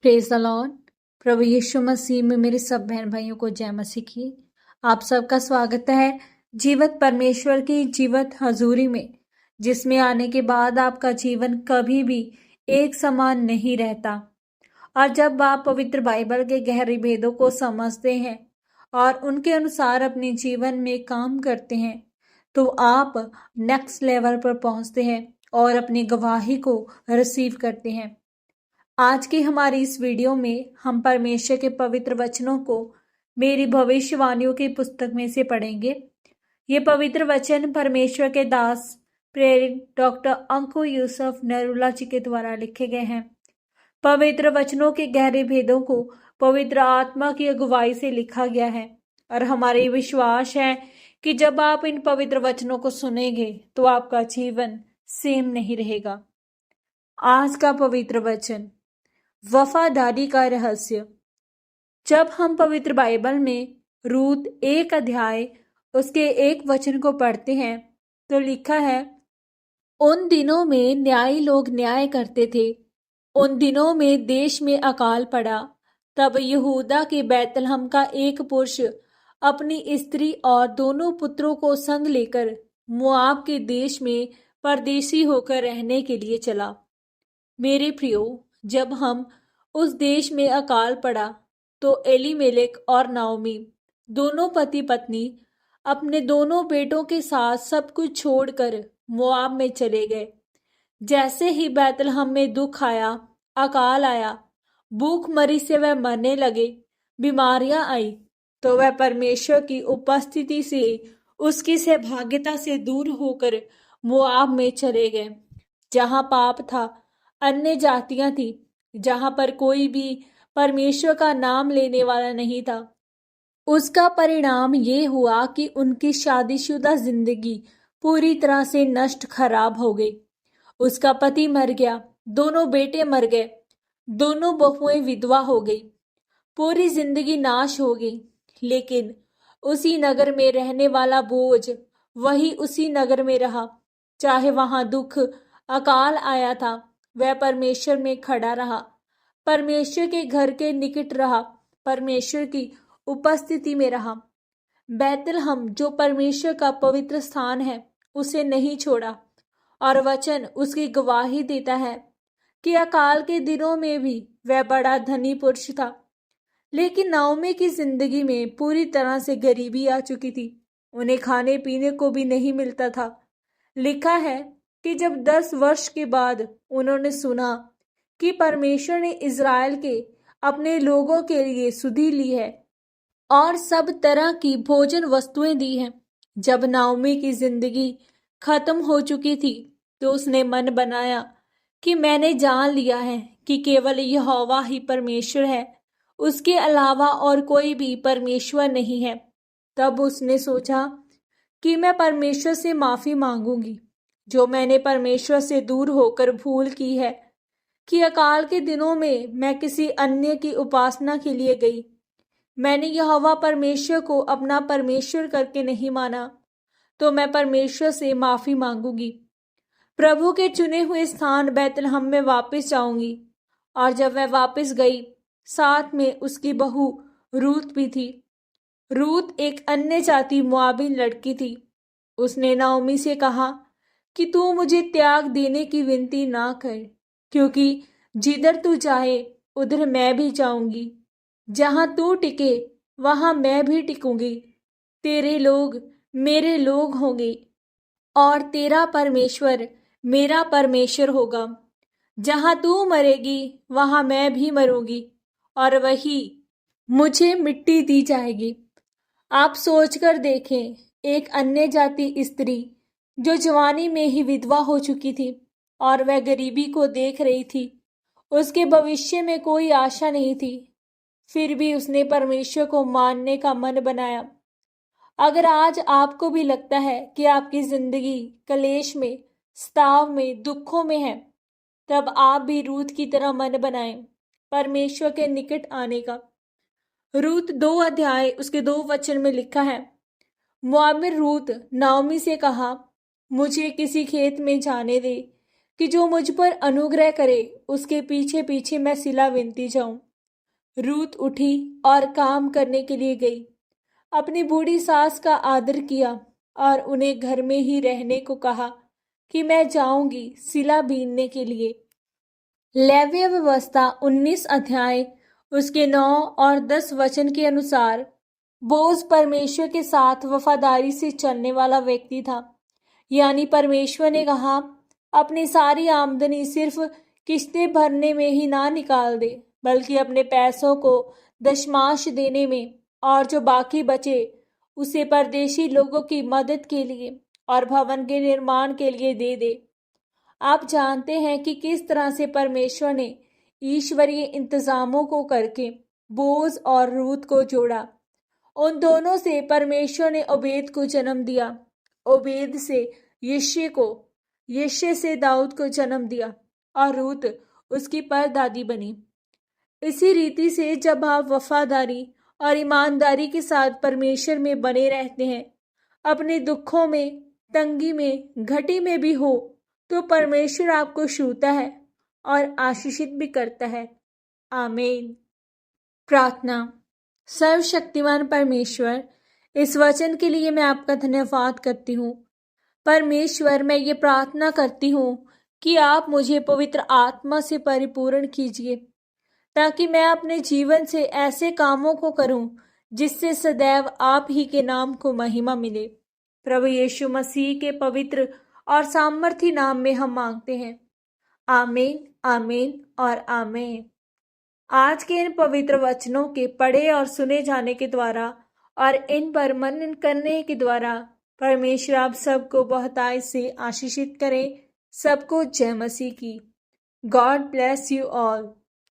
Praise the Lord. प्रभु यीशु मसीह में मेरे सब बहन भाइयों को जय मसीह की। आप सबका स्वागत है जीवित परमेश्वर की जीवित हजूरी में, जिसमें आने के बाद आपका जीवन कभी भी एक समान नहीं रहता। और जब आप पवित्र बाइबल के गहरे भेदों को समझते हैं और उनके अनुसार अपने जीवन में काम करते हैं, तो आप नेक्स्ट लेवल पर पहुंचते हैं और अपनी गवाही को रिसीव करते हैं। आज की हमारी इस वीडियो में हम परमेश्वर के पवित्र वचनों को मेरी भविष्यवाणियों की पुस्तक में से पढ़ेंगे। ये पवित्र वचन परमेश्वर के दास प्रेरित डॉक्टर अंकु यूसुफ नरूला जी के द्वारा लिखे गए हैं। पवित्र वचनों के गहरे भेदों को पवित्र आत्मा की अगुवाई से लिखा गया है और हमारे विश्वास है कि जब आप इन पवित्र वचनों को सुनेंगे तो आपका जीवन सेम नहीं रहेगा। आज का पवित्र वचन, वफादारी का रहस्य। जब हम पवित्र बाइबल में रूत 1 अध्याय उसके 1 वचन को पढ़ते हैं तो लिखा है, उन दिनों में न्यायी लोग न्याय करते थे। उन दिनों में देश में अकाल पड़ा। तब यहूदा के बैतलहम का एक पुरुष अपनी स्त्री और दोनों पुत्रों को संग लेकर मोआब के देश में परदेशी होकर रहने के लिए चला। मेरे प्रियो, जब हम उस देश में अकाल पड़ा तो एलीमेलेक और नाओमी दोनों पति पत्नी अपने दोनों बेटों के साथ सब कुछ छोड़कर मोआब में चले गए। जैसे ही बैतलहम में दुख आया, अकाल आया, भूखमरी से वह मरने लगे, बीमारियां आई, तो वह परमेश्वर की उपस्थिति से, उसकी सहभागिता से दूर होकर मोआब में चले गए, जहां पाप था, अन्य जातियां थी, जहां पर कोई भी परमेश्वर का नाम लेने वाला नहीं था। उसका परिणाम ये हुआ कि उनकी शादीशुदा जिंदगी पूरी तरह से नष्ट खराब हो गई। उसका पति मर गया, दोनों बेटे मर गए, दोनों बहुएं विधवा हो गई, पूरी जिंदगी नाश हो गई। लेकिन उसी नगर में रहने वाला बोझ वही उसी नगर में रहा। चाहे वहां दुख, अकाल आया था, वह परमेश्वर में खड़ा रहा, परमेश्वर के घर के निकट रहा, परमेश्वर की उपस्थिति में रहा। बैतलहम जो परमेश्वर का पवित्र स्थान है, उसे नहीं छोड़ा। और वचन उसकी गवाही देता है कि अकाल के दिनों में भी वह बड़ा धनी पुरुष था। लेकिन नाओमी की जिंदगी में पूरी तरह से गरीबी आ चुकी थी। उन्हें खाने पीने को भी नहीं मिलता था। लिखा है कि जब 10 वर्ष के बाद उन्होंने सुना कि परमेश्वर ने इज़राइल के अपने लोगों के लिए सुधि ली है और सब तरह की भोजन वस्तुएं दी हैं, जब नाओमी की जिंदगी खत्म हो चुकी थी, तो उसने मन बनाया कि मैंने जान लिया है कि केवल यहोवा ही परमेश्वर है, उसके अलावा और कोई भी परमेश्वर नहीं है। तब उसने सोचा कि मैं परमेश्वर से माफी मांगूंगी, जो मैंने परमेश्वर से दूर होकर भूल की है, कि अकाल के दिनों में मैं किसी अन्य की उपासना के लिए गई। मैंने यहोवा परमेश्वर को अपना परमेश्वर करके नहीं माना, तो मैं परमेश्वर से माफी मांगूंगी। प्रभु के चुने हुए स्थान बैतलहम में वापस जाऊंगी। और जब वह वापस गई, साथ में उसकी बहू रूत भी थी। रूत एक अन्य जाति मोआबी लड़की थी। उसने नाओमी से कहा कि तू मुझे त्याग देने की विनती ना कर, क्योंकि जिधर तू जाए उधर मैं भी जाऊंगी, जहां तू टिके वहां मैं भी टिकूंगी। तेरे लोग मेरे लोग होंगे और तेरा परमेश्वर मेरा परमेश्वर होगा। जहां तू मरेगी वहां मैं भी मरूंगी और वही मुझे मिट्टी दी जाएगी। आप सोचकर देखें, एक अन्य जाति स्त्री जो जवानी में ही विधवा हो चुकी थी और वह गरीबी को देख रही थी, उसके भविष्य में कोई आशा नहीं थी, फिर भी उसने परमेश्वर को मानने का मन बनाया। अगर आज आपको भी लगता है कि आपकी जिंदगी कलेश में, स्ताव में, दुखों में है, तब आप भी रूत की तरह मन बनाएं परमेश्वर के निकट आने का। रूत 2 अध्याय उसके 2 वचन में लिखा है, मोआबिन रूत नाओमी से कहा, मुझे किसी खेत में जाने दे कि जो मुझ पर अनुग्रह करे उसके पीछे पीछे मैं सिला विनती जाऊं। रूत उठी और काम करने के लिए गई। अपनी बूढ़ी सास का आदर किया और उन्हें घर में ही रहने को कहा कि मैं जाऊंगी सिला बीनने के लिए। लेव्य व्यवस्था 19 अध्याय उसके 9 और 10 वचन के अनुसार बोज परमेश्वर के साथ वफादारी से चलने वाला व्यक्ति था। यानी परमेश्वर ने कहा, अपनी सारी आमदनी सिर्फ किस्तें भरने में ही ना निकाल दे, बल्कि अपने पैसों को दशमांश देने में, और जो बाकी बचे उसे परदेशी लोगों की मदद के लिए और भवन के निर्माण के लिए दे दे। आप जानते हैं कि किस तरह से परमेश्वर ने ईश्वरीय इंतजामों को करके बोज और रूत को जोड़ा। उन दोनों से परमेश्वर ने ओबेद को जन्म दिया, ओबेद से यिशै को, यिशै से दाऊद को जन्म दिया और रूत उसकी परदादी बनी। इसी रीति से जब आप वफादारी और ईमानदारी के साथ परमेश्वर में बने रहते हैं, अपने दुखों में, तंगी में, घटी में भी हो, तो परमेश्वर आपको छूता है और आशीषित भी करता है। आमीन। प्रार्थना। सर्वशक्तिमान परमेश्वर, इस वचन के लिए मैं आपका धन्यवाद करती हूँ। परमेश्वर, मैं ये प्रार्थना करती हूँ कि आप मुझे पवित्र आत्मा से परिपूर्ण कीजिए, ताकि मैं अपने जीवन से ऐसे कामों को करूं जिससे सदैव आप ही के नाम को महिमा मिले। प्रभु यीशु मसीह के पवित्र और सामर्थी नाम में हम मांगते हैं। आमीन, आमीन और आमीन। आज के इन पवित्र वचनों के पढ़े और सुने जाने के द्वारा और इन पर मनन करने के द्वारा परमेश्वर आप सबको बहुतायत से आशीषित करें। सबको जय मसीह की। God bless you all.